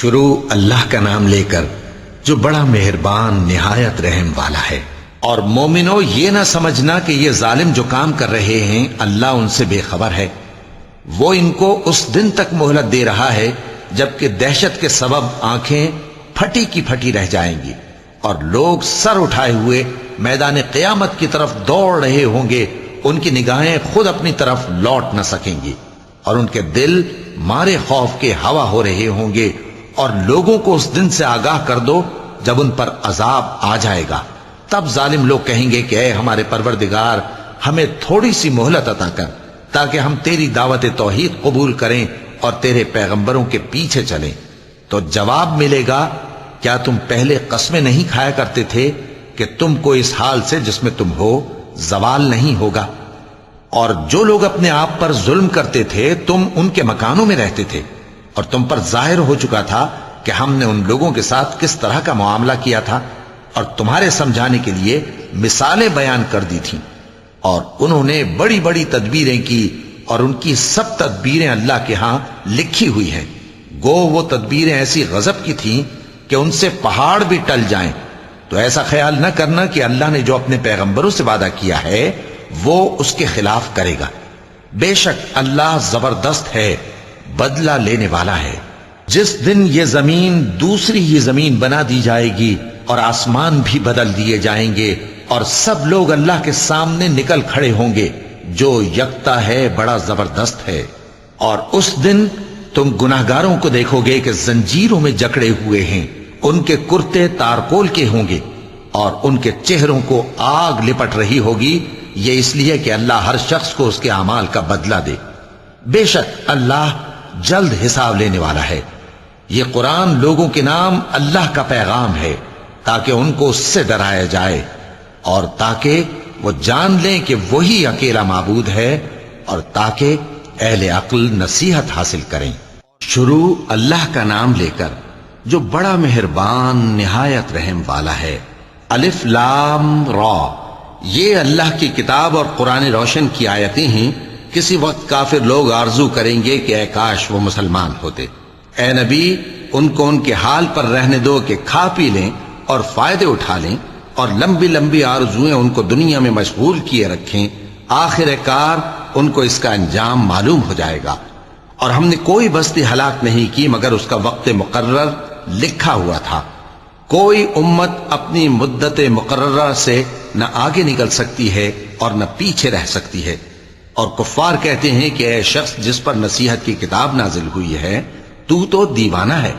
شروع اللہ کا نام لے کر جو بڑا مہربان نہایت رحم والا ہے۔ اور مومنو، یہ نہ سمجھنا کہ یہ ظالم جو کام کر رہے ہیں اللہ ان سے بے خبر ہے۔ وہ ان کو اس دن تک مہلت دے رہا ہے جبکہ دہشت کے سبب آنکھیں پھٹی کی پھٹی رہ جائیں گی اور لوگ سر اٹھائے ہوئے میدان قیامت کی طرف دوڑ رہے ہوں گے۔ ان کی نگاہیں خود اپنی طرف لوٹ نہ سکیں گی اور ان کے دل مارے خوف کے ہوا ہو رہے ہوں گے۔ اور لوگوں کو اس دن سے آگاہ کر دو جب ان پر عذاب آ جائے گا۔ تب ظالم لوگ کہیں گے کہ اے ہمارے پروردگار، ہمیں تھوڑی سی مہلت عطا کر تاکہ ہم تیری دعوت توحید قبول کریں اور تیرے پیغمبروں کے پیچھے چلیں۔ تو جواب ملے گا، کیا تم پہلے قسمیں نہیں کھایا کرتے تھے کہ تم کو اس حال سے جس میں تم ہو زوال نہیں ہوگا؟ اور جو لوگ اپنے آپ پر ظلم کرتے تھے تم ان کے مکانوں میں رہتے تھے، اور تم پر ظاہر ہو چکا تھا کہ ہم نے ان لوگوں کے ساتھ کس طرح کا معاملہ کیا تھا، اور تمہارے سمجھانے کے لیے مثالیں بیان کر دی تھیں۔ اور انہوں نے بڑی بڑی تدبیریں کی، اور ان کی سب تدبیریں اللہ کے ہاں لکھی ہوئی ہیں۔ گو وہ تدبیریں ایسی غضب کی تھیں کہ ان سے پہاڑ بھی ٹل جائیں۔ تو ایسا خیال نہ کرنا کہ اللہ نے جو اپنے پیغمبروں سے وعدہ کیا ہے وہ اس کے خلاف کرے گا۔ بے شک اللہ زبردست ہے، بدلہ لینے والا ہے۔ جس دن یہ زمین دوسری ہی زمین بنا دی جائے گی اور آسمان بھی بدل دیے جائیں گے اور سب لوگ اللہ کے سامنے نکل کھڑے ہوں گے جو یکتا ہے، بڑا زبردست ہے۔ اور اس دن تم گناہگاروں کو دیکھو گے کہ زنجیروں میں جکڑے ہوئے ہیں، ان کے کرتے تارکول کے ہوں گے اور ان کے چہروں کو آگ لپٹ رہی ہوگی۔ یہ اس لیے کہ اللہ ہر شخص کو اس کے اعمال کا بدلہ دے۔ بے شک اللہ جلد حساب لینے والا ہے۔ یہ قرآن لوگوں کے نام اللہ کا پیغام ہے تاکہ ان کو اس سے ڈرایا جائے اور تاکہ وہ جان لیں کہ وہی اکیلا معبود ہے، اور تاکہ اہل عقل نصیحت حاصل کریں۔ شروع اللہ کا نام لے کر جو بڑا مہربان نہایت رحم والا ہے۔ الف لام را، یہ اللہ کی کتاب اور قرآن روشن کی آیتیں ہیں۔ کسی وقت کافر لوگ آرزو کریں گے کہ اے کاش وہ مسلمان ہوتے۔ اے نبی، ان کو ان کے حال پر رہنے دو کہ کھا پی لیں اور فائدے اٹھا لیں، اور لمبی لمبی آرزویں ان کو دنیا میں مشغول کیے رکھیں۔ آخر کار ان کو اس کا انجام معلوم ہو جائے گا۔ اور ہم نے کوئی بستی ہلاک نہیں کی مگر اس کا وقت مقرر لکھا ہوا تھا۔ کوئی امت اپنی مدت مقررہ سے نہ آگے نکل سکتی ہے اور نہ پیچھے رہ سکتی ہے۔ اور کفار کہتے ہیں کہ اے شخص جس پر نصیحت کی کتاب نازل ہوئی ہے تو دیوانہ ہے،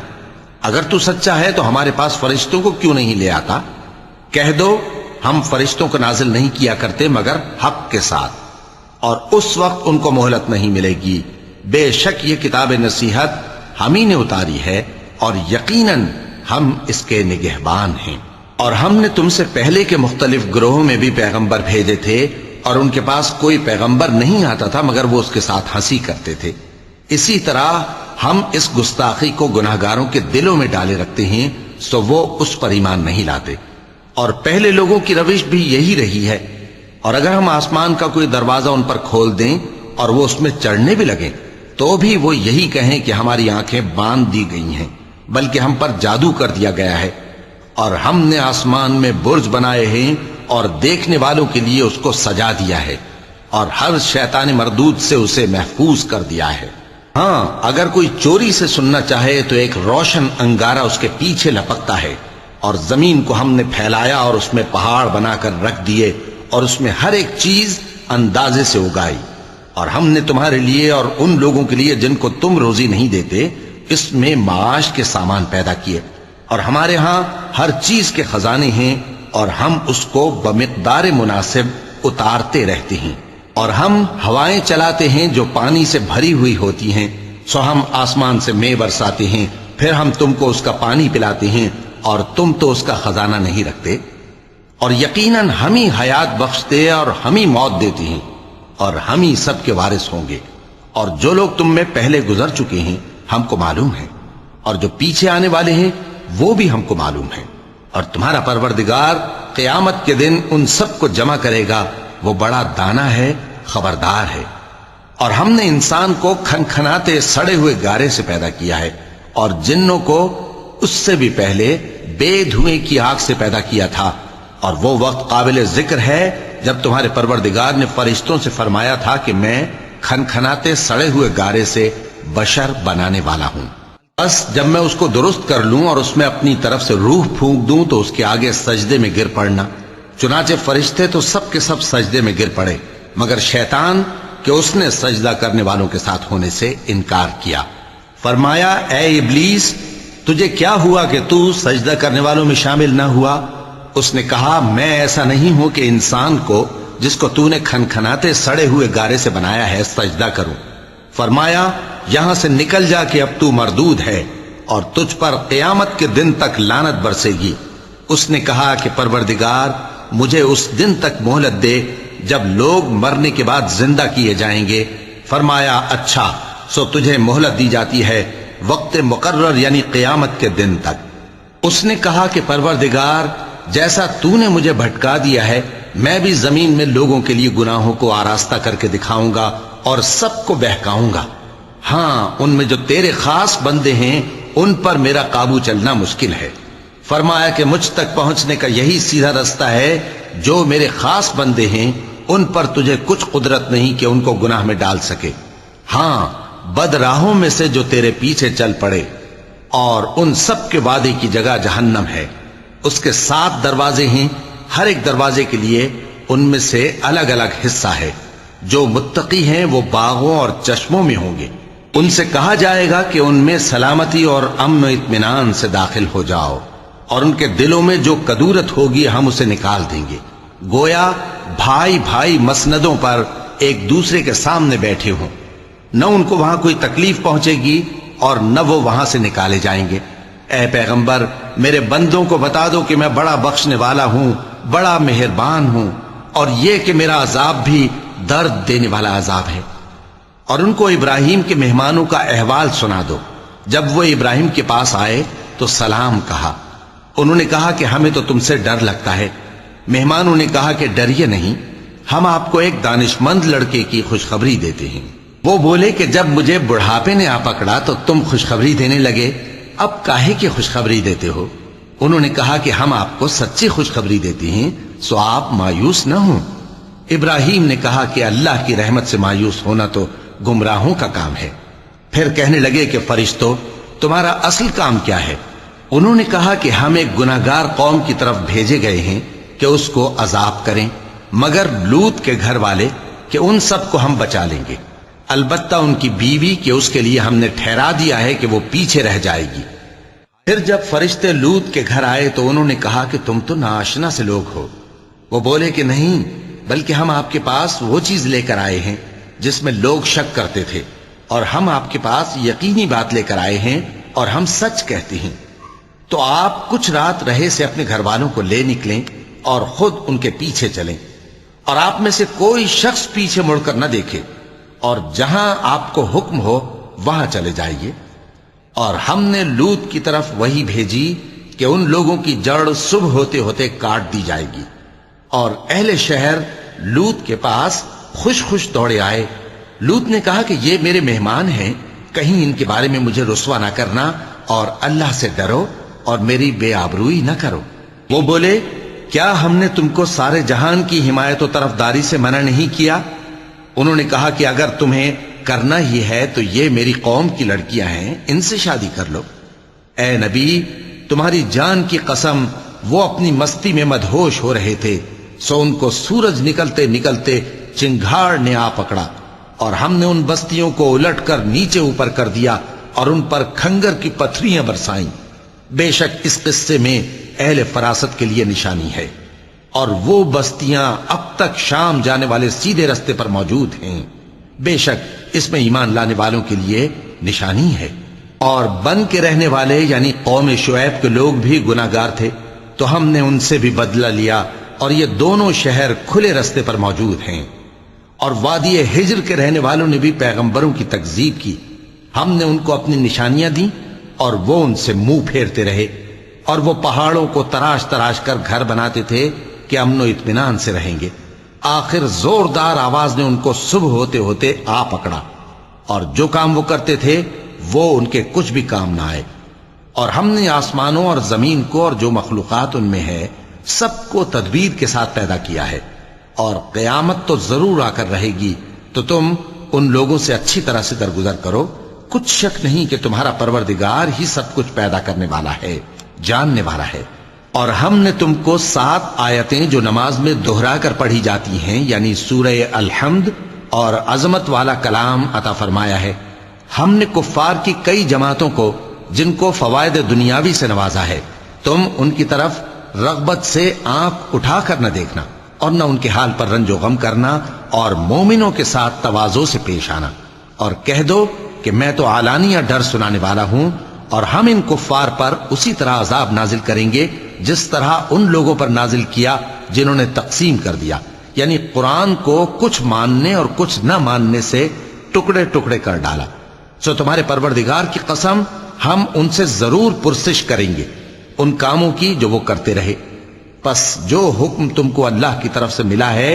اگر تو سچا ہے تو ہمارے پاس فرشتوں کو کیوں نہیں لے آتا؟ کہہ دو ہم فرشتوں کو نازل نہیں کیا کرتے مگر حق کے ساتھ، اور اس وقت ان کو مہلت نہیں ملے گی۔ بے شک یہ کتاب نصیحت ہم ہی نے اتاری ہے اور یقیناً ہم اس کے نگہبان ہیں۔ اور ہم نے تم سے پہلے کے مختلف گروہوں میں بھی پیغمبر بھیجے تھے، اور ان کے پاس کوئی پیغمبر نہیں آتا تھا مگر وہ اس کے ساتھ ہنسی کرتے تھے۔ اسی طرح ہم اس گستاخی کو گناہگاروں کے دلوں میں ڈالے رکھتے ہیں سو وہ اس پر ایمان نہیں لاتے۔ اور پہلے لوگوں کی روش بھی یہی رہی ہے۔ اور اگر ہم آسمان کا کوئی دروازہ ان پر کھول دیں اور وہ اس میں چڑھنے بھی لگیں تو بھی وہ یہی کہیں کہ ہماری آنکھیں باندھ دی گئی ہیں، بلکہ ہم پر جادو کر دیا گیا ہے۔ اور ہم نے آسمان میں برج بنائے ہیں اور دیکھنے والوں کے لیے اس کو سجا دیا ہے، اور ہر شیطان مردود سے اسے محفوظ کر دیا ہے۔ ہاں، اگر کوئی چوری سے سننا چاہے تو ایک روشن انگارہ اس کے پیچھے لپکتا ہے، اور زمین کو ہم نے پھیلایا اور اس میں پہاڑ بنا کر رکھ دیے اور اس میں ہر ایک چیز اندازے سے اگائی۔ اور ہم نے تمہارے لیے اور ان لوگوں کے لیے جن کو تم روزی نہیں دیتے اس میں معاش کے سامان پیدا کیے، اور ہمارے ہاں ہر چیز کے خزانے ہیں، اور ہم اس کو بمقدار مناسب اتارتے رہتے ہیں۔ اور ہم ہوائیں چلاتے ہیں جو پانی سے بھری ہوئی ہوتی ہیں، سو ہم آسمان سے مے برساتے ہیں، پھر ہم تم کو اس کا پانی پلاتے ہیں اور تم تو اس کا خزانہ نہیں رکھتے۔ اور یقیناً ہم ہی حیات بخشتے اور ہم ہی موت دیتے ہیں، اور ہم ہی سب کے وارث ہوں گے۔ اور جو لوگ تم میں پہلے گزر چکے ہیں ہم کو معلوم ہے، اور جو پیچھے آنے والے ہیں وہ بھی ہم کو معلوم ہے۔ اور تمہارا پروردگار قیامت کے دن ان سب کو جمع کرے گا، وہ بڑا دانا ہے، خبردار ہے۔ اور ہم نے انسان کو کھنکھناتے سڑے ہوئے گارے سے پیدا کیا ہے، اور جنوں کو اس سے بھی پہلے بے دھوئیں کی آگ سے پیدا کیا تھا، اور وہ وقت قابل ذکر ہے جب تمہارے پروردگار نے فرشتوں سے فرمایا تھا کہ میں کھنکھناتے سڑے ہوئے گارے سے بشر بنانے والا ہوں، بس جب میں اس کو درست کر لوں اور اس میں اپنی طرف سے روح پھونک دوں تو اس کے آگے سجدے میں گر پڑنا۔ چنانچہ فرشتے تو سب کے سب سجدے میں گر پڑے مگر شیطان کہ اس نے سجدہ کرنے والوں کے ساتھ ہونے سے انکار کیا۔ فرمایا اے ابلیس، تجھے کیا ہوا کہ تو سجدہ کرنے والوں میں شامل نہ ہوا؟ اس نے کہا میں ایسا نہیں ہوں کہ انسان کو جس کو تو نے کھنکھناتے سڑے ہوئے گارے سے بنایا ہے سجدہ کروں۔ فرمایا یہاں سے نکل جا کہ اب تو مردود ہے اور تجھ پر قیامت کے دن تک لعنت برسے گی۔ اس نے کہا کہ پروردگار مجھے اس دن تک مہلت دے جب لوگ مرنے کے بعد زندہ کیے جائیں گے۔ فرمایا اچھا، سو تجھے مہلت دی جاتی ہے وقت مقرر یعنی قیامت کے دن تک۔ اس نے کہا کہ پروردگار جیسا تو نے مجھے بھٹکا دیا ہے میں بھی زمین میں لوگوں کے لیے گناہوں کو آراستہ کر کے دکھاؤں گا اور سب کو بہکاؤں گا۔ ہاں ان میں جو تیرے خاص بندے ہیں ان پر میرا قابو چلنا مشکل ہے۔ فرمایا کہ مجھ تک پہنچنے کا یہی سیدھا رستہ ہے، جو میرے خاص بندے ہیں ان پر تجھے کچھ قدرت نہیں کہ ان کو گناہ میں ڈال سکے۔ ہاں بد راہوں میں سے جو تیرے پیچھے چل پڑے، اور ان سب کے وعدے کی جگہ جہنم ہے، اس کے 7 دروازے ہیں، ہر ایک دروازے کے لیے ان میں سے الگ الگ حصہ ہے۔ جو متقی ہیں وہ باغوں اور چشموں میں ہوں گے، ان سے کہا جائے گا کہ ان میں سلامتی اور امن و اطمینان سے داخل ہو جاؤ، اور ان کے دلوں میں جو کدورت ہوگی ہم اسے نکال دیں گے، گویا بھائی بھائی مسندوں پر ایک دوسرے کے سامنے بیٹھے ہوں، نہ ان کو وہاں کوئی تکلیف پہنچے گی اور نہ وہ وہاں سے نکالے جائیں گے۔ اے پیغمبر میرے بندوں کو بتا دو کہ میں بڑا بخشنے والا ہوں، بڑا مہربان ہوں، اور یہ کہ میرا عذاب بھی درد دینے والا عذاب ہے۔ اور ان کو ابراہیم کے مہمانوں کا احوال سنا دو۔ جب وہ ابراہیم کے پاس آئے تو سلام کہا۔ انہوں نے کہا کہ ہمیں تو تم سے ڈر لگتا ہے۔ مہمانوں نے کہا کہ ڈریے نہیں، ہم آپ کو ایک دانش مند لڑکے کی خوشخبری دیتے ہیں۔ وہ بولے کہ جب مجھے بڑھاپے نے آ پکڑا تو تم خوشخبری دینے لگے، اب کاہے کی خوشخبری دیتے ہو؟ انہوں نے کہا کہ ہم آپ کو سچی خوشخبری دیتے ہیں، سو آپ مایوس نہ ہوں۔ ابراہیم نے کہا کہ اللہ کی رحمت سے مایوس ہونا تو گمراہوں کا کام ہے۔ پھر کہنے لگے کہ فرشتوں تمہارا اصل کام کیا ہے؟ انہوں نے کہا کہ ہم ایک گناہگار قوم کی طرف بھیجے گئے ہیں کہ اس کو عذاب کریں، مگر لوط کے گھر والے کہ ان سب کو ہم بچا لیں گے، البتہ ان کی بیوی کہ اس کے لیے ہم نے ٹھہرا دیا ہے کہ وہ پیچھے رہ جائے گی۔ پھر جب فرشتے لوط کے گھر آئے تو انہوں نے کہا کہ تم تو ناآشنا سے لوگ ہو۔ وہ بولے کہ نہیں، بلکہ ہم آپ کے پاس وہ چیز لے کر آئے ہیں جس میں لوگ شک کرتے تھے، اور ہم آپ کے پاس یقینی بات لے کر آئے ہیں اور ہم سچ کہتے ہیں۔ تو آپ کچھ رات رہے سے اپنے گھر والوں کو لے نکلیں اور خود ان کے پیچھے چلیں، اور آپ میں سے کوئی شخص پیچھے مڑ کر نہ دیکھے، اور جہاں آپ کو حکم ہو وہاں چلے جائیے۔ اور ہم نے لوط کی طرف وہی بھیجی کہ ان لوگوں کی جڑ صبح ہوتے ہوتے کاٹ دی جائے گی۔ اور اہل شہر لوط کے پاس خوش خوش دوڑے آئے۔ لوط نے کہا کہ یہ میرے مہمان ہیں، کہیں ان کے بارے میں مجھے رسوا نہ کرنا، اور اللہ سے ڈرو اور میری بے آبروئی نہ کرو۔ وہ بولے کیا ہم نے تم کو سارے جہان کی حمایت و طرفداری سے منع نہیں کیا؟ انہوں نے کہا کہ اگر تمہیں کرنا ہی ہے تو یہ میری قوم کی لڑکیاں ہیں، ان سے شادی کر لو۔ اے نبی تمہاری جان کی قسم وہ اپنی مستی میں مدہوش ہو رہے تھے، سو ان کو سورج نکلتے نکلتے چنگھاڑ نے آ پکڑا، اور ہم نے ان بستیوں کو الٹ کر نیچے اوپر کر دیا اور ان پر کھنگر کی پتھریاں برسائیں۔ بے شک اس قصے میں اہل فراست کے لیے نشانی ہے، اور وہ بستیاں اب تک شام جانے والے سیدھے رستے پر موجود ہیں۔ بے شک اس میں ایمان لانے والوں کے لیے نشانی ہے۔ اور بن کے رہنے والے یعنی قوم شعیب کے لوگ بھی گناہگار تھے، تو ہم نے ان سے بھی بدلہ لیا، اور یہ دونوں شہر کھلے رستے پر موجود ہیں۔ اور وادی ہجر کے رہنے والوں نے بھی پیغمبروں کی تکذیب کی، ہم نے ان کو اپنی نشانیاں دی اور وہ ان سے منہ پھیرتے رہے، اور وہ پہاڑوں کو تراش تراش کر گھر بناتے تھے کہ امن و اطمینان سے رہیں گے۔ آخر زوردار آواز نے ان کو صبح ہوتے ہوتے آ پکڑا، اور جو کام وہ کرتے تھے وہ ان کے کچھ بھی کام نہ آئے۔ اور ہم نے آسمانوں اور زمین کو اور جو مخلوقات ان میں ہے سب کو تدبیر کے ساتھ پیدا کیا ہے، اور قیامت تو ضرور آ کر رہے گی، تو تم ان لوگوں سے اچھی طرح سے درگزر کرو۔ کچھ شک نہیں کہ تمہارا پروردگار ہی سب کچھ پیدا کرنے والا ہے، جاننے والا ہے۔ اور ہم نے تم کو 7 آیتیں جو نماز میں دہرا کر پڑھی جاتی ہیں، یعنی سورہ الحمد اور عظمت والا کلام عطا فرمایا ہے۔ ہم نے کفار کی کئی جماعتوں کو جن کو فوائد دنیاوی سے نوازا ہے، تم ان کی طرف رغبت سے آنکھ اٹھا کر نہ دیکھنا اور نہ ان کے حال پر رنج و غم کرنا، اور مومنوں کے ساتھ تواضع سے پیش آنا، اور کہہ دو کہ میں تو علانیہ ڈر سنانے والا ہوں، اور ہم ان کفار پر اسی طرح عذاب نازل کریں گے جس طرح ان لوگوں پر نازل کیا جنہوں نے تقسیم کر دیا، یعنی قرآن کو کچھ ماننے اور کچھ نہ ماننے سے ٹکڑے ٹکڑے کر ڈالا۔ سو تمہارے پروردگار کی قسم، ہم ان سے ضرور پرسش کریں گے ان کاموں کی جو وہ کرتے رہے۔ پس جو حکم تم کو اللہ کی طرف سے ملا ہے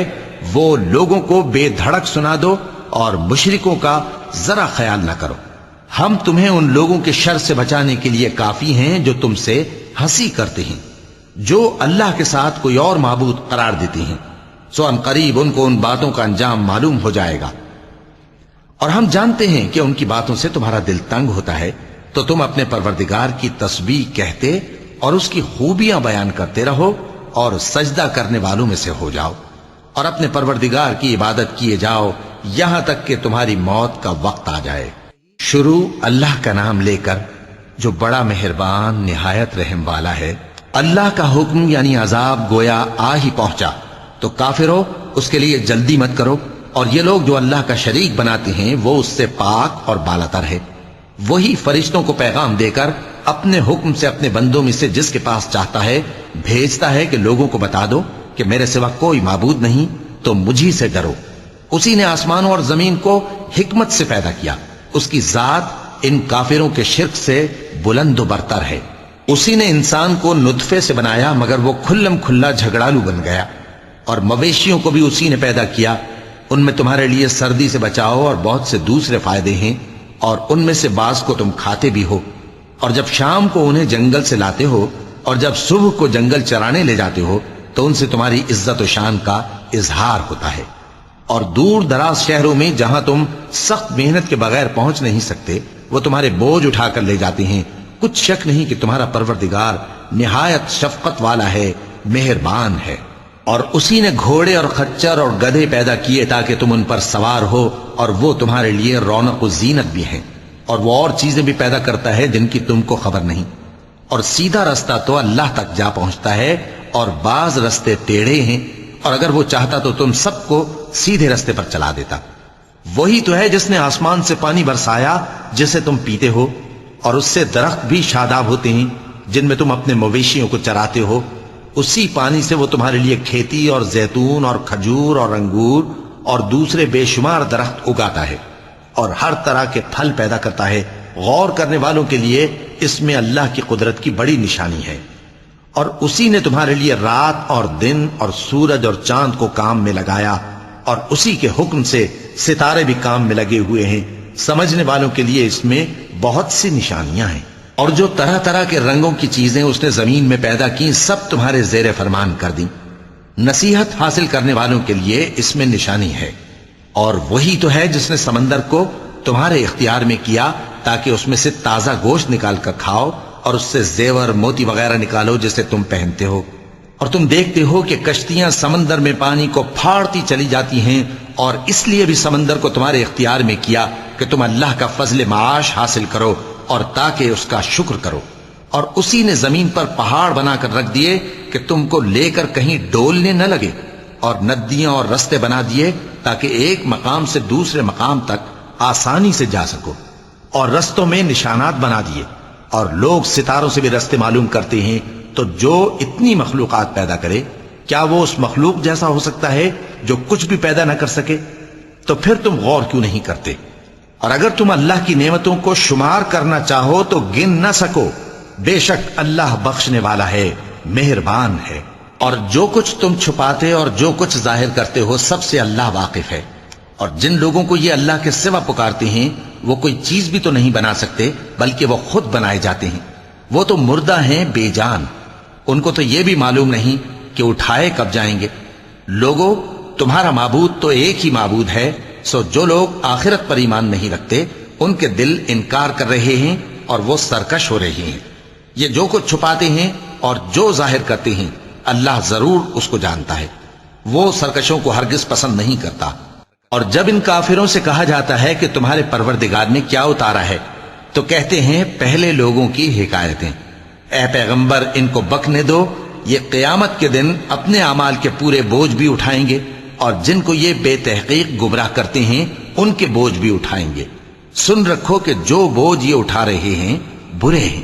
وہ لوگوں کو بے دھڑک سنا دو، اور مشرکوں کا ذرا خیال نہ کرو۔ ہم تمہیں ان لوگوں کے شر سے بچانے کے لیے کافی ہیں جو تم سے ہنسی کرتے ہیں، جو اللہ کے ساتھ کوئی اور معبود قرار دیتے ہیں، سو ان قریب ان کو ان باتوں کا انجام معلوم ہو جائے گا۔ اور ہم جانتے ہیں کہ ان کی باتوں سے تمہارا دل تنگ ہوتا ہے، تو تم اپنے پروردگار کی تسبیح کہتے اور اس کی خوبیاں بیان کرتے رہو، اور سجدہ کرنے والوں میں سے ہو جاؤ، اور اپنے پروردگار کی عبادت کیے جاؤ یہاں تک کہ تمہاری موت کا وقت آ جائے۔ شروع اللہ کا نام لے کر جو بڑا مہربان نہایت رحم والا ہے۔ اللہ کا حکم یعنی عذاب گویا آ ہی پہنچا، تو کافرو اس کے لیے جلدی مت کرو، اور یہ لوگ جو اللہ کا شریک بناتے ہیں وہ اس سے پاک اور بالاتر ہے۔ وہی فرشتوں کو پیغام دے کر اپنے حکم سے اپنے بندوں میں سے جس کے پاس چاہتا ہے بھیجتا ہے کہ لوگوں کو بتا دو کہ میرے سوا کوئی معبود نہیں، تو مجھی سے ڈرو۔ اسی نے آسمانوں اور زمین کو حکمت سے پیدا کیا، اس کی ذات ان کافروں کے شرک سے بلند و برتر ہے۔ اسی نے انسان کو نطفے سے بنایا مگر وہ کھلم کھلا جھگڑالو بن گیا، اور مویشیوں کو بھی اسی نے پیدا کیا، ان میں تمہارے لیے سردی سے بچاؤ اور بہت سے دوسرے فائدے ہیں، اور ان میں سے بعض کو تم کھاتے بھی ہو۔ اور جب شام کو انہیں جنگل سے لاتے ہو اور جب صبح کو جنگل چرانے لے جاتے ہو تو ان سے تمہاری عزت و شان کا اظہار ہوتا ہے۔ اور دور دراز شہروں میں جہاں تم سخت محنت کے بغیر پہنچ نہیں سکتے وہ تمہارے بوجھ اٹھا کر لے جاتے ہیں۔ کچھ شک نہیں کہ تمہارا پروردگار نہایت شفقت والا ہے، مہربان ہے۔ اور اسی نے گھوڑے اور خچر اور گدھے پیدا کیے تاکہ تم ان پر سوار ہو، اور وہ تمہارے لیے رونق و زینت بھی ہیں۔ اور وہ اور چیزیں بھی پیدا کرتا ہے جن کی تم کو خبر نہیں۔ اور سیدھا رستہ تو اللہ تک جا پہنچتا ہے، اور بعض رستے ٹیڑھے ہیں، اور اگر وہ چاہتا تو تم سب کو سیدھے رستے پر چلا دیتا۔ وہی تو ہے جس نے آسمان سے پانی برسایا جسے تم پیتے ہو، اور اس سے درخت بھی شاداب ہوتے ہیں جن میں تم اپنے مویشیوں کو چراتے ہو۔ اسی پانی سے وہ تمہارے لیے کھیتی اور زیتون اور کھجور اور انگور اور دوسرے بے شمار درخت اگاتا ہے، اور ہر طرح کے پھل پیدا کرتا ہے۔ غور کرنے والوں کے لیے اس میں اللہ کی قدرت کی بڑی نشانی ہے۔ اور اسی نے تمہارے لیے رات اور دن اور سورج اور چاند کو کام میں لگایا، اور اسی کے حکم سے ستارے بھی کام میں لگے ہوئے ہیں۔ سمجھنے والوں کے لیے اس میں بہت سی نشانیاں ہیں۔ اور جو طرح طرح کے رنگوں کی چیزیں اس نے زمین میں پیدا کی سب تمہارے زیر فرمان کر دیں۔ نصیحت حاصل کرنے والوں کے لیے اس میں نشانی ہے۔ اور وہی تو ہے جس نے سمندر کو تمہارے اختیار میں کیا تاکہ اس میں سے تازہ گوشت نکال کر کھاؤ، اور اس سے زیور موتی وغیرہ نکالو جسے تم پہنتے ہو۔ اور تم دیکھتے ہو کہ کشتیاں سمندر میں پانی کو پھاڑتی چلی جاتی ہیں، اور اس لیے بھی سمندر کو تمہارے اختیار میں کیا کہ تم اللہ کا فضل معاش حاصل کرو اور تاکہ اس کا شکر کرو۔ اور اسی نے زمین پر پہاڑ بنا کر رکھ دیے کہ تم کو لے کر کہیں ڈولنے نہ لگے، اور ندیاں اور رستے بنا دیے تاکہ ایک مقام سے دوسرے مقام تک آسانی سے جا سکو، اور رستوں میں نشانات بنا دیے۔ اور لوگ ستاروں سے بھی رستے معلوم کرتے ہیں۔ تو جو اتنی مخلوقات پیدا کرے کیا وہ اس مخلوق جیسا ہو سکتا ہے جو کچھ بھی پیدا نہ کر سکے؟ تو پھر تم غور کیوں نہیں کرتے؟ اور اگر تم اللہ کی نعمتوں کو شمار کرنا چاہو تو گن نہ سکو۔ بے شک اللہ بخشنے والا ہے، مہربان ہے۔ اور جو کچھ تم چھپاتے اور جو کچھ ظاہر کرتے ہو سب سے اللہ واقف ہے۔ اور جن لوگوں کو یہ اللہ کے سوا پکارتے ہیں وہ کوئی چیز بھی تو نہیں بنا سکتے بلکہ وہ خود بنائے جاتے ہیں. وہ تو مردہ ہیں بے جان، ان کو تو یہ بھی معلوم نہیں کہ اٹھائے کب جائیں گے. لوگوں، تمہارا معبود تو ایک ہی معبود ہے، سو جو لوگ آخرت پر ایمان نہیں رکھتے ان کے دل انکار کر رہے ہیں اور وہ سرکش ہو رہے ہیں. یہ جو کچھ چھپاتے ہیں اور جو ظاہر کرتے ہیں اللہ ضرور اس کو جانتا ہے. وہ سرکشوں کو ہرگز پسند نہیں کرتا. اور جب ان کافروں سے کہا جاتا ہے کہ تمہارے پروردگار نے کیا اتارا ہے تو کہتے ہیں پہلے لوگوں کی حکایتیں. اے پیغمبر ان کو بکنے دو، یہ قیامت کے دن اپنے اعمال کے پورے بوجھ بھی اٹھائیں گے اور جن کو یہ بے تحقیق گمراہ کرتے ہیں ان کے بوجھ بھی اٹھائیں گے. سن رکھو کہ جو بوجھ یہ اٹھا رہے ہیں برے ہیں.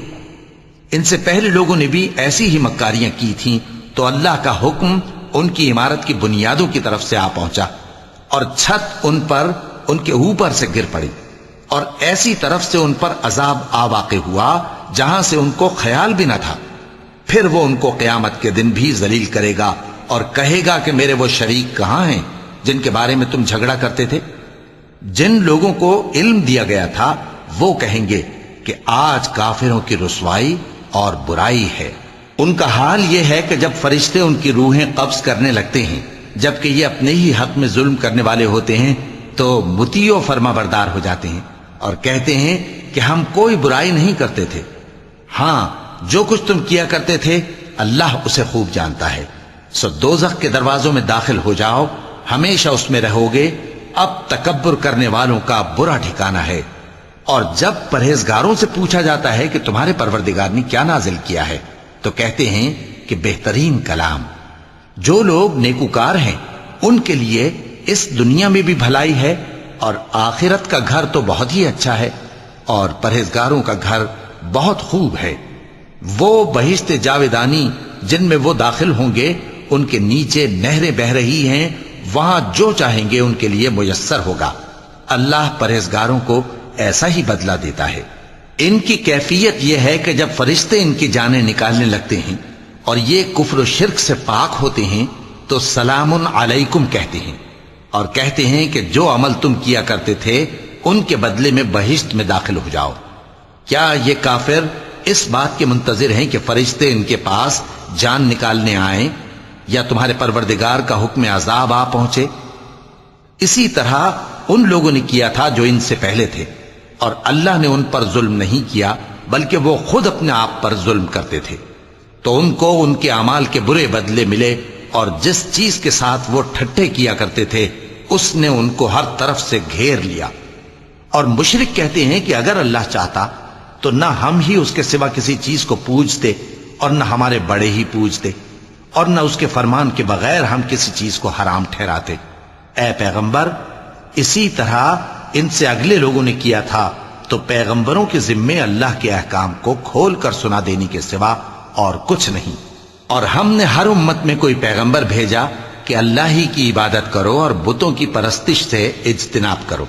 ان سے پہلے لوگوں نے بھی ایسی ہی مکاریاں کی تھیں تو اللہ کا حکم ان کی عمارت کی بنیادوں کی طرف سے آ پہنچا اور چھت ان پر ان کے اوپر سے گر پڑی اور ایسی طرف سے ان پر عذاب آ واقع ہوا جہاں سے ان کو خیال بھی نہ تھا. پھر وہ ان کو قیامت کے دن بھی ذلیل کرے گا اور کہے گا کہ میرے وہ شریک کہاں ہیں جن کے بارے میں تم جھگڑا کرتے تھے. جن لوگوں کو علم دیا گیا تھا وہ کہیں گے کہ آج کافروں کی رسوائی اور برائی ہے. ان کا حال یہ ہے کہ جب فرشتے ان کی روحیں قبض کرنے لگتے ہیں جبکہ یہ اپنے ہی حق میں ظلم کرنے والے ہوتے ہیں تو مطیع و فرما بردار ہو جاتے ہیں اور کہتے ہیں کہ ہم کوئی برائی نہیں کرتے تھے. ہاں، جو کچھ تم کیا کرتے تھے اللہ اسے خوب جانتا ہے. سو دوزخ کے دروازوں میں داخل ہو جاؤ، ہمیشہ اس میں رہو گے. اب تکبر کرنے والوں کا برا ٹھکانہ ہے. اور جب پرہیزگاروں سے پوچھا جاتا ہے کہ تمہارے پروردگار نے کیا نازل کیا ہے تو کہتے ہیں کہ بہترین کلام. جو لوگ نیکوکار ہیں ان کے لیے اس دنیا میں بھی بھلائی ہے اور آخرت کا گھر تو بہت ہی اچھا ہے اور پرہیزگاروں کا گھر بہت خوب ہے. وہ بہشت جاویدانی جن میں وہ داخل ہوں گے ان کے نیچے نہریں بہ رہی ہیں، وہاں جو چاہیں گے ان کے لیے میسر ہوگا. اللہ پرہیزگاروں کو ایسا ہی بدلہ دیتا ہے. ان کی کیفیت یہ ہے کہ جب فرشتے ان کی جانیں نکالنے لگتے ہیں اور یہ کفر و شرک سے پاک ہوتے ہیں تو سلام علیکم کہتے ہیں اور کہتے ہیں کہ جو عمل تم کیا کرتے تھے ان کے بدلے میں بہشت میں داخل ہو جاؤ. کیا یہ کافر اس بات کے منتظر ہیں کہ فرشتے ان کے پاس جان نکالنے آئیں یا تمہارے پروردگار کا حکم عذاب آ پہنچے؟ اسی طرح ان لوگوں نے کیا تھا جو ان سے پہلے تھے اور اللہ نے ان پر ظلم نہیں کیا بلکہ وہ خود اپنے آپ پر ظلم کرتے تھے. تو ان کو ان کے اعمال کے برے بدلے ملے اور جس چیز کے ساتھ وہ ٹھٹھے کیا کرتے تھے اس نے ان کو ہر طرف سے گھیر لیا. اور مشرک کہتے ہیں کہ اگر اللہ چاہتا تو نہ ہم ہی اس کے سوا کسی چیز کو پوجتے اور نہ ہمارے بڑے ہی پوجتے اور نہ اس کے فرمان کے بغیر ہم کسی چیز کو حرام ٹھہراتے. اے پیغمبر، اسی طرح ان سے اگلے لوگوں نے کیا تھا تو پیغمبروں کے ذمے اللہ کے احکام کو کھول کر سنا دینے کے سوا اور کچھ نہیں. اور ہم نے ہر امت میں کوئی پیغمبر بھیجا کہ اللہ ہی کی عبادت کرو اور بتوں کی پرستش سے اجتناب کرو.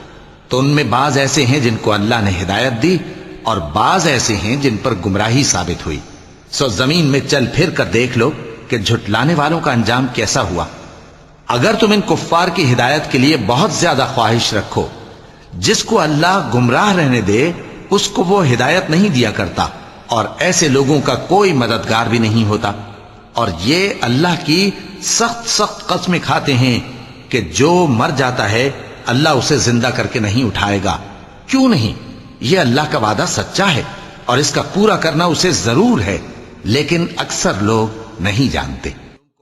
تو ان میں بعض ایسے ہیں جن کو اللہ نے ہدایت دی اور بعض ایسے ہیں جن پر گمراہی ثابت ہوئی. سو زمین میں چل پھر کر دیکھ لو کہ جھٹلانے والوں کا انجام کیسا ہوا. اگر تم ان کفار کی ہدایت کے لیے بہت زیادہ خواہش رکھو، جس کو اللہ گمراہ رہنے دے اس کو وہ ہدایت نہیں دیا کرتا اور ایسے لوگوں کا کوئی مددگار بھی نہیں ہوتا. اور یہ اللہ کی سخت سخت قسمیں کھاتے ہیں کہ جو مر جاتا ہے اللہ اسے زندہ کر کے نہیں اٹھائے گا. کیوں نہیں؟ یہ اللہ کا وعدہ سچا ہے اور اس کا پورا کرنا اسے ضرور ہے، لیکن اکثر لوگ نہیں جانتے.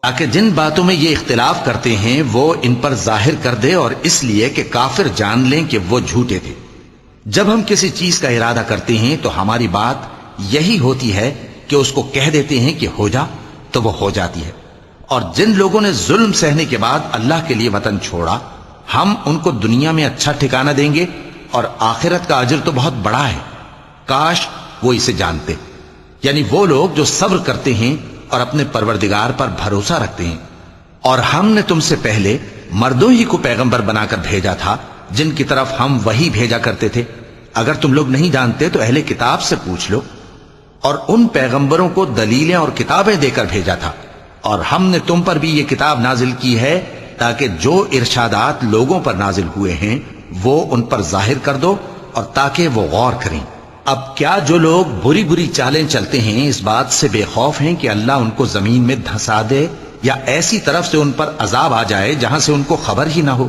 تاکہ جن باتوں میں یہ اختلاف کرتے ہیں وہ ان پر ظاہر کر دے اور اس لیے کہ کافر جان لیں کہ وہ جھوٹے تھے. جب ہم کسی چیز کا ارادہ کرتے ہیں تو ہماری بات یہی ہوتی ہے کہ اس کو کہہ دیتے ہیں کہ ہو جا تو وہ ہو جاتی ہے. اور جن لوگوں نے ظلم سہنے کے بعد اللہ کے لیے وطن چھوڑا ہم ان کو دنیا میں اچھا ٹھکانہ دیں گے اور آخرت کا اجر تو بہت بڑا ہے. کاش وہ اسے جانتے. یعنی وہ لوگ جو صبر کرتے ہیں اور اپنے پروردگار پر بھروسہ رکھتے ہیں. اور ہم نے تم سے پہلے مردوں ہی کو پیغمبر بنا کر بھیجا تھا جن کی طرف ہم وہی بھیجا کرتے تھے. اگر تم لوگ نہیں جانتے تو اہل کتاب سے پوچھ لو. اور ان پیغمبروں کو دلیلیں اور کتابیں دے کر بھیجا تھا اور ہم نے تم پر بھی یہ کتاب نازل کی ہے تاکہ جو ارشادات لوگوں پر نازل ہوئے ہیں وہ ان پر ظاہر کر دو اور تاکہ وہ غور کریں۔ اب کیا جو لوگ بری بری چالیں چلتے ہیں اس بات سے بے خوف ہیں کہ اللہ ان کو زمین میں دھسا دے یا ایسی طرف سے ان پر عذاب آ جائے جہاں سے ان کو خبر ہی نہ ہو،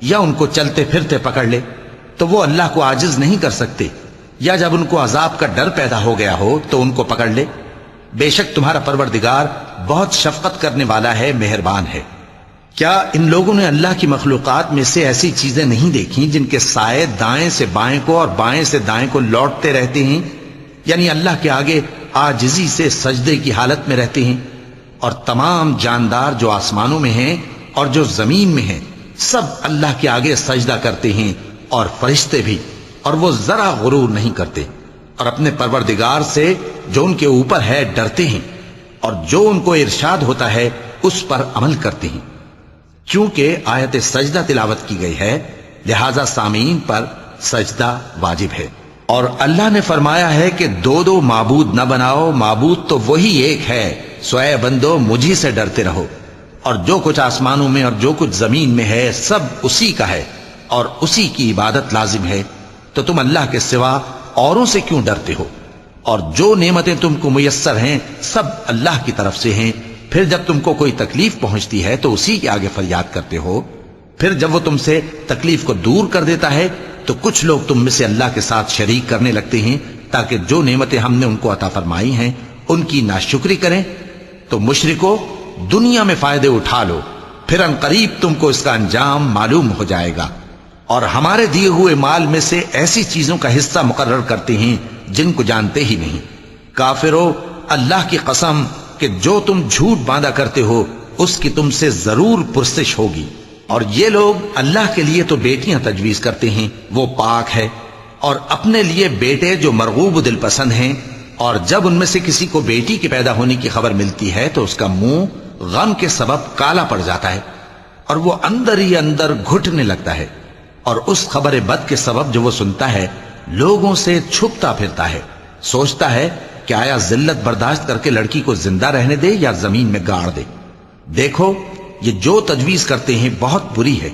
یا ان کو چلتے پھرتے پکڑ لے تو وہ اللہ کو عاجز نہیں کر سکتے، یا جب ان کو عذاب کا ڈر پیدا ہو گیا ہو تو ان کو پکڑ لے؟ بے شک تمہارا پروردگار بہت شفقت کرنے والا ہے، مہربان ہے۔ کیا ان لوگوں نے اللہ کی مخلوقات میں سے ایسی چیزیں نہیں دیکھی جن کے سائے دائیں سے بائیں کو اور بائیں سے دائیں کو لوٹتے رہتے ہیں، یعنی اللہ کے آگے عاجزی سے سجدے کی حالت میں رہتے ہیں؟ اور تمام جاندار جو آسمانوں میں ہیں اور جو زمین میں ہیں سب اللہ کے آگے سجدہ کرتے ہیں، اور فرشتے بھی، اور وہ ذرا غرور نہیں کرتے، اور اپنے پروردگار سے جو ان کے اوپر ہے ڈرتے ہیں، اور جو ان کو ارشاد ہوتا ہے اس پر عمل کرتے ہیں۔ چونکہ آیت سجدہ تلاوت کی گئی ہے لہذا سامعین پر سجدہ واجب ہے۔ اور اللہ نے فرمایا ہے کہ دو دو معبود نہ بناؤ، معبود تو وہی ایک ہے، سو اے بندو مجھی سے ڈرتے رہو، اور جو کچھ آسمانوں میں اور جو کچھ زمین میں ہے سب اسی کا ہے اور اسی کی عبادت لازم ہے، تو تم اللہ کے سوا اوروں سے کیوں ڈرتے ہو؟ اور جو نعمتیں تم کو میسر ہیں سب اللہ کی طرف سے ہیں، پھر جب تم کو کوئی تکلیف پہنچتی ہے تو اسی کے آگے فریاد کرتے ہو، پھر جب وہ تم سے تکلیف کو دور کر دیتا ہے تو کچھ لوگ تم میں سے اللہ کے ساتھ شریک کرنے لگتے ہیں تاکہ جو نعمتیں ہم نے ان کو عطا فرمائی ہیں ان کی ناشکری کریں۔ تو مشرکو دنیا میں فائدے اٹھا لو، پھر ان قریب تم کو اس کا انجام معلوم ہو جائے گا، اور ہمارے دیے ہوئے مال میں سے ایسی چیزوں کا حصہ مقرر کرتے ہیں جن کو جانتے ہی نہیں۔ کافرو اللہ کی قسم کہ جو تم جھوٹ باندھا کرتے ہو اس کی تم سے ضرور پرسش ہوگی۔ اور یہ لوگ اللہ کے لیے تو بیٹیاں تجویز کرتے ہیں، وہ پاک ہے، اور اپنے لیے بیٹے جو مرغوب دل پسند ہیں، اور جب ان میں سے کسی کو بیٹی کے پیدا ہونے کی خبر ملتی ہے تو اس کا منہ غم کے سبب کالا پڑ جاتا ہے اور وہ اندر ہی اندر گھٹنے لگتا ہے، اور اس خبر بد کے سبب جو وہ سنتا ہے لوگوں سے چھپتا پھرتا ہے، سوچتا ہے کہ آیا ذلت برداشت کر کے لڑکی کو زندہ رہنے دے یا زمین میں گاڑ دے۔ دیکھو یہ جو تجویز کرتے ہیں بہت بری ہے۔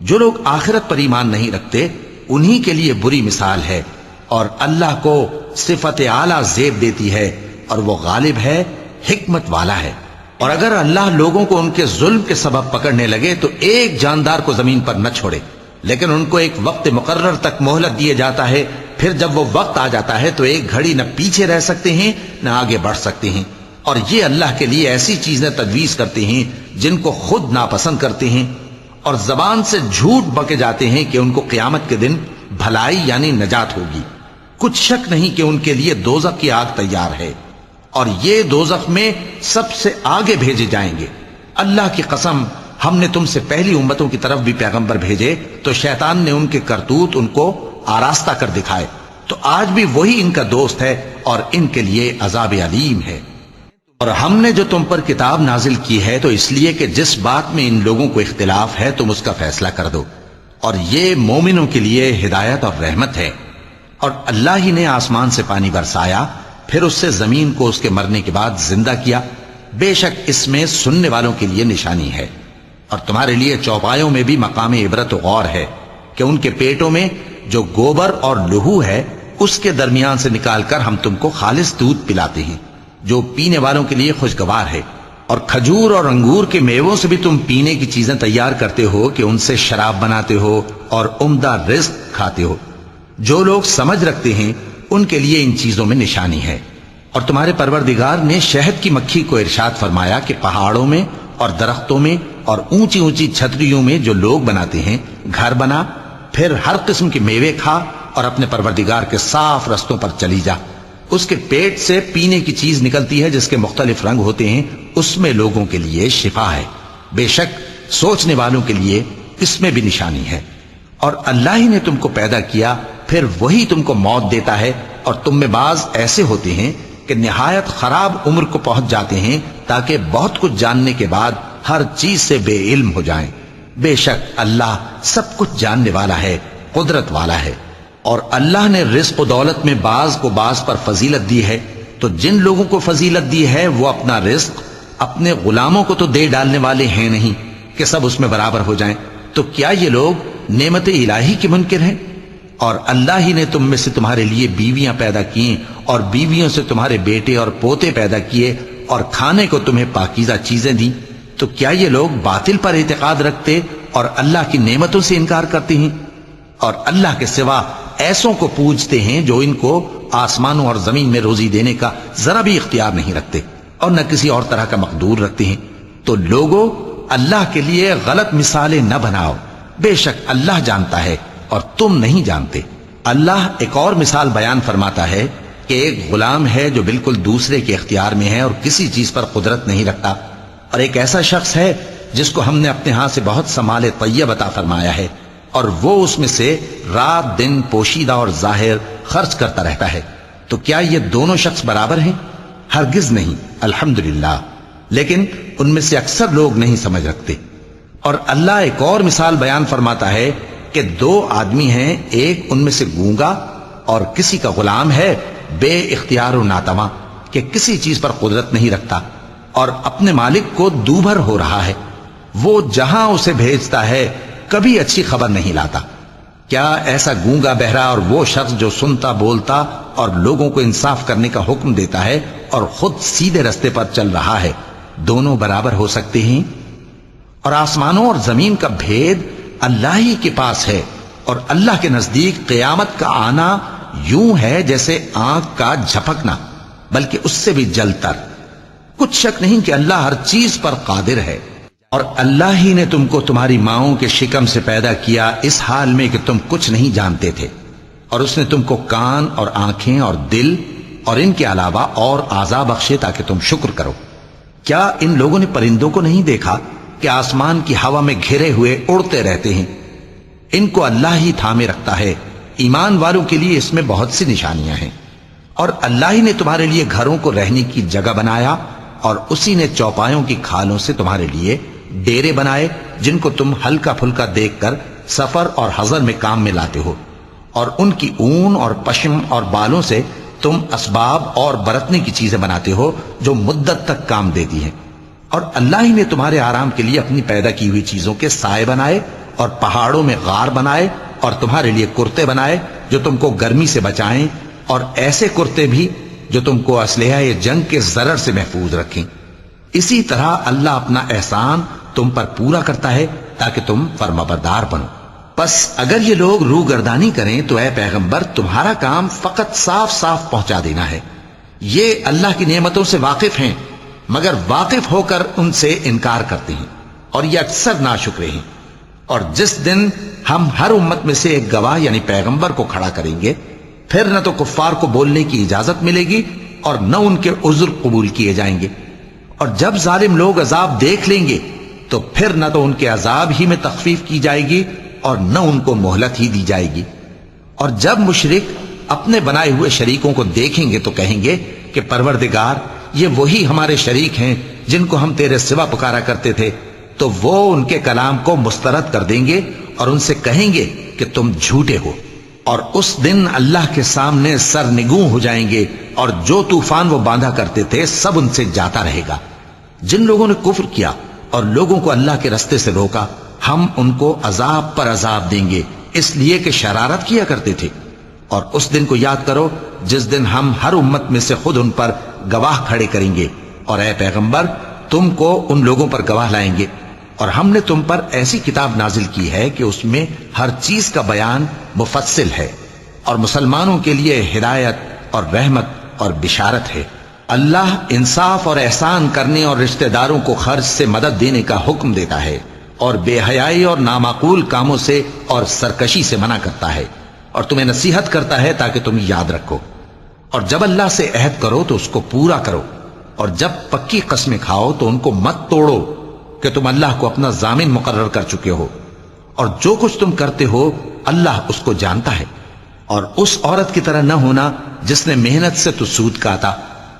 جو لوگ آخرت پر ایمان نہیں رکھتے انہی کے لیے بری مثال ہے، اور اللہ کو صفت اعلیٰ زیب دیتی ہے، اور وہ غالب ہے، حکمت والا ہے۔ اور اگر اللہ لوگوں کو ان کے ظلم کے سبب پکڑنے لگے تو ایک جاندار کو زمین پر نہ چھوڑے، لیکن ان کو ایک وقت مقرر تک مہلت دیے جاتا ہے، پھر جب وہ وقت آ جاتا ہے تو ایک گھڑی نہ پیچھے رہ سکتے ہیں نہ آگے بڑھ سکتے ہیں۔ اور یہ اللہ کے لیے ایسی چیزیں تجویز کرتے ہیں جن کو خود ناپسند کرتے ہیں، اور زبان سے جھوٹ بکے جاتے ہیں کہ ان کو قیامت کے دن بھلائی یعنی نجات ہوگی۔ کچھ شک نہیں کہ ان کے لیے دوزخ کی آگ تیار ہے، اور یہ دوزخ میں سب سے آگے بھیجے جائیں گے۔ اللہ کی قسم ہم نے تم سے پہلی امتوں کی طرف بھی پیغمبر بھیجے تو شیطان نے ان کے کرتوت ان کو آراستہ کر دکھائے، تو آج بھی وہی ان کا دوست ہے اور ان کے لیے عذاب علیم ہے۔ اور ہم نے جو تم پر کتاب نازل کی ہے تو اس لیے کہ جس بات میں ان لوگوں کو اختلاف ہے تم اس کا فیصلہ کر دو، اور یہ مومنوں کے لیے ہدایت اور رحمت ہے۔ اور اللہ ہی نے آسمان سے پانی برسایا، پھر اس سے زمین کو اس کے مرنے کے بعد زندہ کیا، بے شک اس میں سننے والوں کے لیے نشانی ہے۔ اور تمہارے لیے چوپایوں میں بھی مقام عبرت و غور ہے کہ ان کے پیٹوں میں جو گوبر اور لہو ہے اس کے درمیان سے نکال کر ہم تم کو خالص دودھ پلاتے ہیں جو پینے والوں کے لیے خوشگوار ہے، اور کھجور اور انگور کے میووں سے بھی تم پینے کی چیزیں تیار کرتے ہو کہ ان سے شراب بناتے ہو اور عمدہ رزق کھاتے ہو۔ جو لوگ سمجھ رکھتے ہیں ان کے لیے ان چیزوں میں نشانی ہے۔ اور تمہارے پروردگار نے شہد کی مکھی کو ارشاد فرمایا کہ پہاڑوں میں اور درختوں میں اور اونچی اونچی چھتریوں میں جو لوگ بناتے ہیں گھر بنا، پھر ہر قسم کے میوے کھا اور اپنے پروردگار کے صاف رستوں پر چلی جا۔ اس کے پیٹ سے پینے کی چیز نکلتی ہے جس کے مختلف رنگ ہوتے ہیں، اس میں لوگوں کے لیے شفا ہے، بے شک سوچنے والوں کے لیے اس میں بھی نشانی ہے۔ اور اللہ ہی نے تم کو پیدا کیا، پھر وہی تم کو موت دیتا ہے، اور تم میں بعض ایسے ہوتے ہیں کہ نہایت خراب عمر کو پہنچ جاتے ہیں تاکہ بہت کچھ جاننے کے بعد ہر چیز سے بے علم ہو جائیں۔ بے شک اللہ سب کچھ جاننے والا ہے، قدرت والا ہے۔ اور اللہ نے رزق و دولت میں بعض کو بعض پر فضیلت دی ہے، تو جن لوگوں کو فضیلت دی ہے وہ اپنا رزق اپنے غلاموں کو تو دے ڈالنے والے ہیں نہیں، کہ سب اس میں برابر ہو جائیں، تو کیا یہ لوگ نعمت الہی کے منکر ہیں؟ اور اللہ ہی نے تم میں سے تمہارے لیے بیویاں پیدا کی اور بیویوں سے تمہارے بیٹے اور پوتے پیدا کیے اور کھانے کو تمہیں پاکیزہ چیزیں دیں، تو کیا یہ لوگ باطل پر اعتقاد رکھتے اور اللہ کی نعمتوں سے انکار کرتے ہیں؟ اور اللہ کے سوا ایسوں کو پوجتے ہیں جو ان کو آسمانوں اور زمین میں روزی دینے کا ذرا بھی اختیار نہیں رکھتے اور نہ کسی اور طرح کا مقدور رکھتے ہیں۔ تو لوگوں، اللہ کے لیے غلط مثالیں نہ بناؤ، بے شک اللہ جانتا ہے اور تم نہیں جانتے۔ اللہ ایک اور مثال بیان فرماتا ہے کہ ایک غلام ہے جو بالکل دوسرے کے اختیار میں ہے اور کسی چیز پر قدرت نہیں رکھتا، اور ایک ایسا شخص ہے جس کو ہم نے اپنے ہاں سے بہت سا مال طیب عطا فرمایا ہے اور وہ اس میں سے رات دن پوشیدہ اور ظاہر خرچ کرتا رہتا ہے، تو کیا یہ دونوں شخص برابر ہیں؟ ہرگز نہیں، الحمدللہ، لیکن ان میں سے اکثر لوگ نہیں سمجھ رکھتے۔ اور اللہ ایک اور مثال بیان فرماتا ہے کہ دو آدمی ہیں، ایک ان میں سے گونگا اور کسی کا غلام ہے بے اختیار و ناتواں کہ کسی چیز پر قدرت نہیں رکھتا اور اپنے مالک کو دوبھر ہو رہا ہے، وہ جہاں اسے بھیجتا ہے کبھی اچھی خبر نہیں لاتا۔ کیا ایسا گونگا بہرا اور وہ شخص جو سنتا بولتا اور لوگوں کو انصاف کرنے کا حکم دیتا ہے اور خود سیدھے رستے پر چل رہا ہے، دونوں برابر ہو سکتے ہیں؟ اور آسمانوں اور زمین کا بھید اللہ ہی کے پاس ہے، اور اللہ کے نزدیک قیامت کا آنا یوں ہے جیسے آنکھ کا جھپکنا، بلکہ اس سے بھی جلتر۔ کچھ شک نہیں کہ اللہ ہر چیز پر قادر ہے۔ اور اللہ ہی نے تم کو تمہاری ماؤں کے شکم سے پیدا کیا اس حال میں کہ تم کچھ نہیں جانتے تھے، اور اس نے تم کو کان اور آنکھیں اور دل اور ان کے علاوہ اور اعضاء بخشے تاکہ تم شکر کرو۔ کیا ان لوگوں نے پرندوں کو نہیں دیکھا کہ آسمان کی ہوا میں گھرے ہوئے اڑتے رہتے ہیں؟ ان کو اللہ ہی تھامے رکھتا ہے۔ ایمان والوں کے لیے اس میں بہت سی نشانیاں ہیں۔ اور اللہ ہی نے تمہارے لیے گھروں کو رہنے کی جگہ بنایا، اور اسی نے چوپایوں کی کھالوں سے تمہارے لیے ڈیرے بنائے جن کو تم ہلکا پھلکا دیکھ کر سفر اور حضر میں کام میں لاتے ہو، اور ان کی اون اور پشم اور بالوں سے تم اسباب اور برتنے کی چیزیں بناتے ہو جو مدت تک کام دیتی ہیں۔ اور اللہ ہی نے تمہارے آرام کے لیے اپنی پیدا کی ہوئی چیزوں کے سائے بنائے اور پہاڑوں میں غار بنائے اور تمہارے لیے کرتے بنائے جو تم کو گرمی سے بچائیں، اور ایسے کرتے بھی جو تم کو اسلحہ جنگ کے ضرر سے محفوظ رکھیں۔ اسی طرح اللہ اپنا احسان تم پر پورا کرتا ہے تاکہ تم فرمانبردار بنو۔ پس اگر یہ لوگ روگردانی کریں تو اے پیغمبر تمہارا کام فقط صاف صاف پہنچا دینا ہے۔ یہ اللہ کی نعمتوں سے واقف ہیں مگر واقف ہو کر ان سے انکار کرتے ہیں، اور یہ اکثر ناشکرے ہیں۔ اور جس دن ہم ہر امت میں سے ایک گواہ یعنی پیغمبر کو کھڑا کریں گے، پھر نہ تو کفار کو بولنے کی اجازت ملے گی اور نہ ان کے عذر قبول کیے جائیں گے۔ اور جب ظالم لوگ عذاب دیکھ لیں گے تو پھر نہ تو ان کے عذاب ہی میں تخفیف کی جائے گی اور نہ ان کو مہلت ہی دی جائے گی۔ اور جب مشرک اپنے بنائے ہوئے شریکوں کو دیکھیں گے تو کہیں گے کہ پروردگار، یہ وہی ہمارے شریک ہیں جن کو ہم تیرے سوا پکارا کرتے تھے، تو وہ ان کے کلام کو مسترد کر دیں گے اور ان سے کہیں گے کہ تم جھوٹے ہو، اور اس دن اللہ کے سامنے سرنگوں ہو جائیں گے، اور جو طوفان وہ باندھا کرتے تھے سب ان سے جاتا رہے گا۔ جن لوگوں نے کفر کیا اور لوگوں کو اللہ کے رستے سے روکا، ہم ان کو عذاب پر عذاب دیں گے اس لیے کہ شرارت کیا کرتے تھے۔ اور اس دن کو یاد کرو جس دن ہم ہر امت میں سے خود ان پر گواہ کھڑے کریں گے، اور اے پیغمبر تم کو ان لوگوں پر گواہ لائیں گے۔ اور ہم نے تم پر ایسی کتاب نازل کی ہے کہ اس میں ہر چیز کا بیان مفصل ہے، اور مسلمانوں کے لیے ہدایت اور رحمت اور بشارت ہے۔ اللہ انصاف اور احسان کرنے اور رشتہ داروں کو خرچ سے مدد دینے کا حکم دیتا ہے، اور بے حیائی اور نامعقول کاموں سے اور سرکشی سے منع کرتا ہے، اور تمہیں نصیحت کرتا ہے تاکہ تم یاد رکھو۔ اور جب اللہ سے عہد کرو تو اس کو پورا کرو، اور جب پکی قسمیں کھاؤ تو ان کو مت توڑو کہ تم اللہ کو اپنا ضامن مقرر کر چکے ہو، اور جو کچھ تم کرتے ہو اللہ اس کو جانتا ہے۔ اور اس عورت کی طرح نہ ہونا جس نے محنت سے تو سود کاتا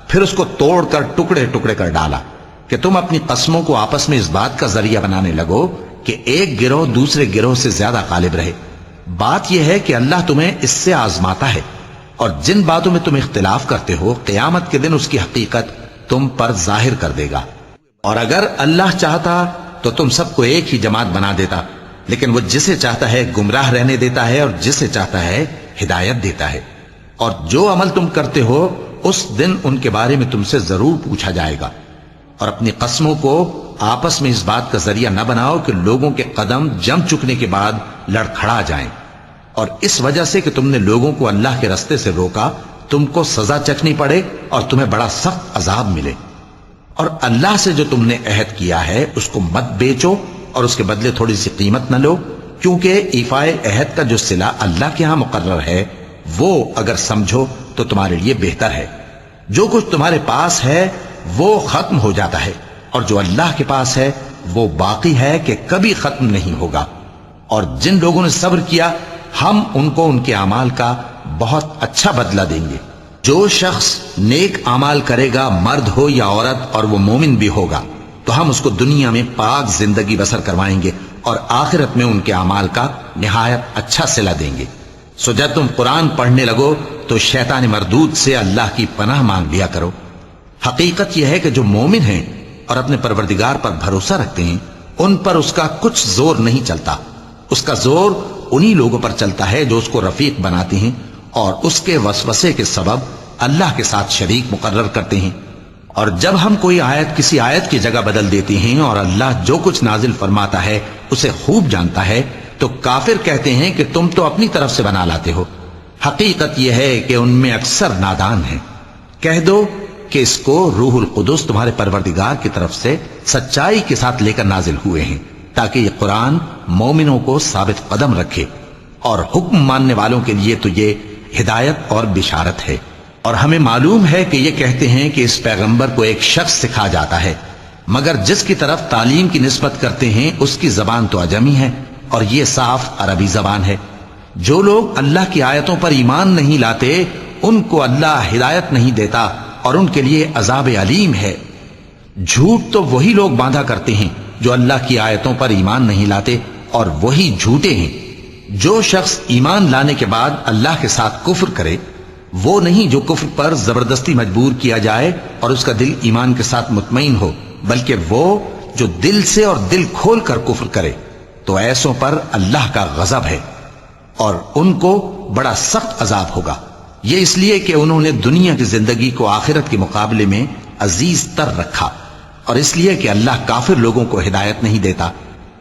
پھر اس کو توڑ کر ٹکڑے ٹکڑے کر ڈالا، کہ تم اپنی قسموں کو آپس میں اس بات کا ذریعہ بنانے لگو کہ ایک گروہ دوسرے گروہ سے زیادہ غالب رہے۔ بات یہ ہے کہ اللہ تمہیں اس سے آزماتا ہے، اور جن باتوں میں تم اختلاف کرتے ہو قیامت کے دن اس کی حقیقت تم پر ظاہر کر دے گا۔ اور اگر اللہ چاہتا تو تم سب کو ایک ہی جماعت بنا دیتا، لیکن وہ جسے چاہتا ہے گمراہ رہنے دیتا ہے اور جسے چاہتا ہے ہدایت دیتا ہے۔ اور جو عمل تم کرتے ہو اس دن ان کے بارے میں تم سے ضرور پوچھا جائے گا۔ اور اپنی قسموں کو آپس میں اس بات کا ذریعہ نہ بناؤ کہ لوگوں کے قدم جم چکنے کے بعد لڑکھڑا جائیں، اور اس وجہ سے کہ تم نے لوگوں کو اللہ کے رستے سے روکا تم کو سزا چکھنی پڑے اور تمہیں بڑا سخت عذاب ملے۔ اور اللہ سے جو تم نے عہد کیا ہے اس کو مت بیچو اور اس کے بدلے تھوڑی سی قیمت نہ لو، کیونکہ ایفائے عہد کا جو صلہ اللہ کے ہاں مقرر ہے وہ اگر سمجھو تو تمہارے لیے بہتر ہے۔ جو کچھ تمہارے پاس ہے وہ ختم ہو جاتا ہے، اور جو اللہ کے پاس ہے وہ باقی ہے کہ کبھی ختم نہیں ہوگا۔ اور جن لوگوں نے صبر کیا ہم ان کو ان کے اعمال کا بہت اچھا بدلہ دیں گے۔ جو شخص نیک اعمال کرے گا، مرد ہو یا عورت، اور وہ مومن بھی ہوگا، تو ہم اس کو دنیا میں پاک زندگی بسر کروائیں گے اور آخرت میں ان کے اعمال کا نہایت اچھا صلہ دیں گے۔ سو جب تم قرآن پڑھنے لگو تو شیطان مردود سے اللہ کی پناہ مانگ لیا کرو۔ حقیقت یہ ہے کہ جو مومن ہیں اور اپنے پروردگار پر بھروسہ رکھتے ہیں ان پر اس کا کچھ زور نہیں چلتا۔ اس کا زور انہی لوگوں پر چلتا ہے جو اس کو رفیق بناتے ہیں اور اس کے وسوسے کے سبب اللہ کے ساتھ شریک مقرر کرتے ہیں۔ اور جب ہم کوئی آیت کسی آیت کی جگہ بدل دیتے ہیں اور اللہ جو کچھ نازل فرماتا ہے اسے خوب جانتا ہے تو کافر کہتے ہیں کہ تم تو اپنی طرف سے بنا لاتے ہو۔ حقیقت یہ ہے کہ ان میں اکثر نادان ہیں۔ کہہ دو کہ اس کو روح القدس تمہارے پروردگار کی طرف سے سچائی کے ساتھ لے کر نازل ہوئے ہیں تاکہ یہ قرآن مومنوں کو ثابت قدم رکھے، اور حکم ماننے والوں کے لیے تو یہ ہدایت اور بشارت ہے۔ اور ہمیں معلوم ہے کہ یہ کہتے ہیں کہ اس پیغمبر کو ایک شخص سکھا جاتا ہے، مگر جس کی طرف تعلیم کی نسبت کرتے ہیں اس کی زبان تو عجمی ہے اور یہ صاف عربی زبان ہے۔ جو لوگ اللہ کی آیتوں پر ایمان نہیں لاتے ان کو اللہ ہدایت نہیں دیتا اور ان کے لیے عذاب علیم ہے۔ جھوٹ تو وہی لوگ باندھا کرتے ہیں جو اللہ کی آیتوں پر ایمان نہیں لاتے، اور وہی جھوٹے ہیں۔ جو شخص ایمان لانے کے بعد اللہ کے ساتھ کفر کرے وہ نہیں جو کفر پر زبردستی مجبور کیا جائے اور اس کا دل ایمان کے ساتھ مطمئن ہو، بلکہ وہ جو دل سے اور دل کھول کر کفر کرے، تو ایسوں پر اللہ کا غضب ہے اور ان کو بڑا سخت عذاب ہوگا۔ یہ اس لیے کہ انہوں نے دنیا کی زندگی کو آخرت کے مقابلے میں عزیز تر رکھا، اور اس لیے کہ اللہ کافر لوگوں کو ہدایت نہیں دیتا۔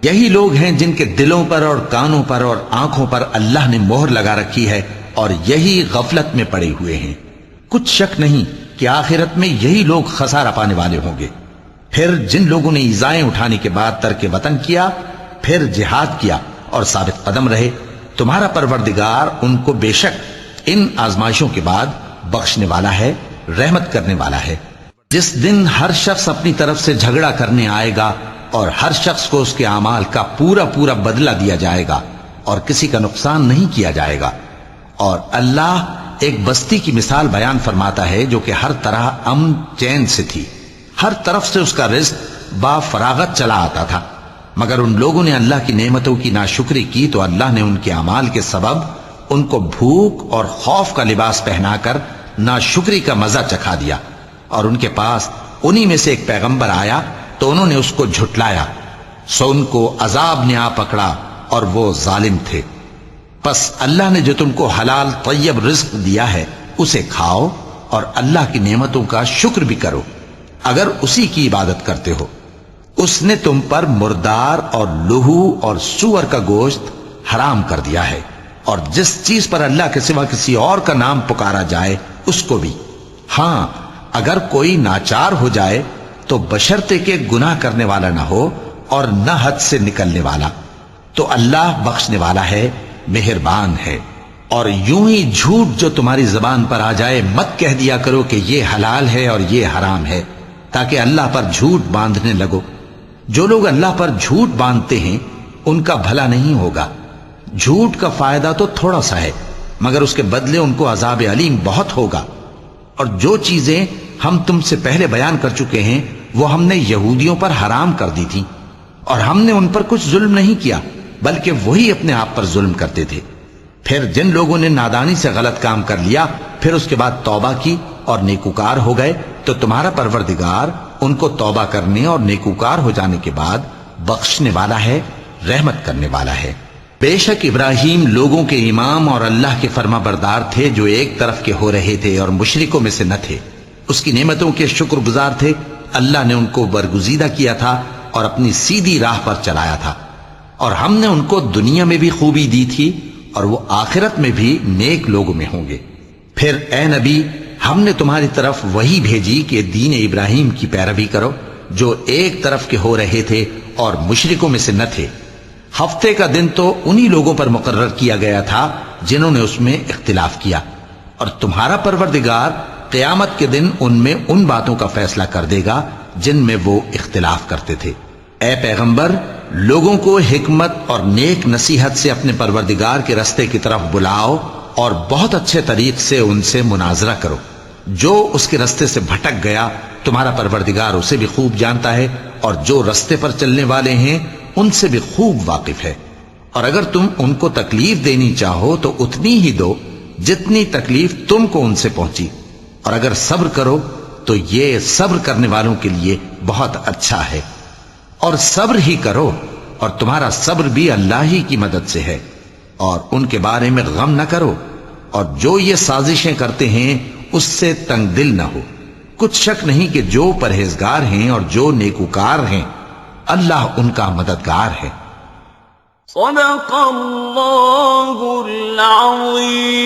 یہی لوگ ہیں جن کے دلوں پر اور کانوں پر اور آنکھوں پر اللہ نے مہر لگا رکھی ہے، اور یہی غفلت میں پڑے ہوئے ہیں۔ کچھ شک نہیں کہ آخرت میں یہی لوگ خسارہ پانے والے ہوں گے۔ پھر جن لوگوں نے ایذائیں اٹھانے کے بعد ترک وطن کیا، پھر جہاد کیا اور ثابت قدم رہے، تمہارا پروردگار ان کو بے شک ان آزمائشوں کے بعد بخشنے والا ہے، رحمت کرنے والا ہے۔ جس دن ہر شخص اپنی طرف سے جھگڑا کرنے آئے گا اور ہر شخص کو اس کے اعمال کا پورا پورا بدلہ دیا جائے گا اور کسی کا نقصان نہیں کیا جائے گا۔ اور اللہ ایک بستی کی مثال بیان فرماتا ہے جو کہ ہر طرح امن چین سے تھی، ہر طرف سے اس کا رزق با فراغت چلا آتا تھا، مگر ان لوگوں نے اللہ کی نعمتوں کی ناشکری کی تو اللہ نے ان کے اعمال کے سبب ان کو بھوک اور خوف کا لباس پہنا کر ناشکری کا مزہ چکھا دیا۔ اور ان کے پاس انہی میں سے ایک پیغمبر آیا تو انہوں نے اس کو جھٹلایا، سو ان کو عذاب نے آ پکڑا اور وہ ظالم تھے۔ پس اللہ نے جو تم کو حلال طیب رزق دیا ہے اسے کھاؤ اور اللہ کی نعمتوں کا شکر بھی کرو اگر اسی کی عبادت کرتے ہو۔ اس نے تم پر مردار اور لہو اور سور کا گوشت حرام کر دیا ہے، اور جس چیز پر اللہ کے سوا کسی اور کا نام پکارا جائے اس کو بھی۔ ہاں اگر کوئی ناچار ہو جائے تو بشرطے کہ گناہ کرنے والا نہ ہو اور نہ حد سے نکلنے والا، تو اللہ بخشنے والا ہے، مہربان ہے۔ اور یوں ہی جھوٹ جو تمہاری زبان پر آ جائے مت کہہ دیا کرو کہ یہ حلال ہے اور یہ حرام ہے، تاکہ اللہ پر جھوٹ باندھنے لگو۔ جو لوگ اللہ پر جھوٹ باندھتے ہیں ان کا بھلا نہیں ہوگا۔ جھوٹ کا فائدہ تو تھوڑا سا ہے، مگر اس کے بدلے ان کو عذاب علیم بہت ہوگا۔ اور جو چیزیں ہم تم سے پہلے بیان کر چکے ہیں وہ ہم نے یہودیوں پر حرام کر دی تھی، اور ہم نے ان پر کچھ ظلم نہیں کیا بلکہ وہی اپنے آپ پر ظلم کرتے تھے۔ پھر جن لوگوں نے نادانی سے غلط کام کر لیا پھر اس کے بعد توبہ کی اور نیکوکار ہو گئے تو تمہارا پروردگار ان کو توبہ کرنے اور نیکوکار ہو جانے کے بعد بخشنے والا ہے، رحمت کرنے والا ہے۔ بے شک ابراہیم لوگوں کے امام اور اللہ کے فرما بردار تھے جو ایک طرف کے ہو رہے تھے اور مشرکوں میں سے نہ تھے۔ اس کی نعمتوں کے شکر گزار تھے۔ اللہ نے ان کو برگزیدہ کیا تھا اور اپنی سیدھی راہ پر چلایا تھا، اور ہم نے ان کو دنیا میں بھی خوبی دی تھی اور وہ آخرت میں بھی نیک لوگوں میں ہوں گے۔ پھر اے نبی، ہم نے تمہاری طرف وہی بھیجی کہ دین ابراہیم کی پیروی کرو جو ایک طرف کے ہو رہے تھے اور مشرکوں میں سے نہ تھے۔ ہفتے کا دن تو انہی لوگوں پر مقرر کیا گیا تھا جنہوں نے اس میں اختلاف کیا، اور تمہارا پروردگار قیامت کے دن ان میں ان باتوں کا فیصلہ کر دے گا جن میں وہ اختلاف کرتے تھے۔ اے پیغمبر، لوگوں کو حکمت اور نیک نصیحت سے اپنے پروردگار کے رستے کی طرف بلاؤ اور بہت اچھے طریق سے ان سے مناظرہ کرو۔ جو اس کے رستے سے بھٹک گیا تمہارا پروردگار اسے بھی خوب جانتا ہے، اور جو رستے پر چلنے والے ہیں ان سے بھی خوب واقف ہے۔ اور اگر تم ان کو تکلیف دینی چاہو تو اتنی ہی دو جتنی تکلیف تم کو ان سے پہنچی، اور اگر صبر کرو تو یہ صبر کرنے والوں کے لیے بہت اچھا ہے۔ اور صبر ہی کرو، اور تمہارا صبر بھی اللہ ہی کی مدد سے ہے، اور ان کے بارے میں غم نہ کرو، اور جو یہ سازشیں کرتے ہیں اس سے تنگ دل نہ ہو۔ کچھ شک نہیں کہ جو پرہیزگار ہیں اور جو نیکوکار ہیں اللہ ان کا مددگار ہے۔ صدق اللہ العظیم۔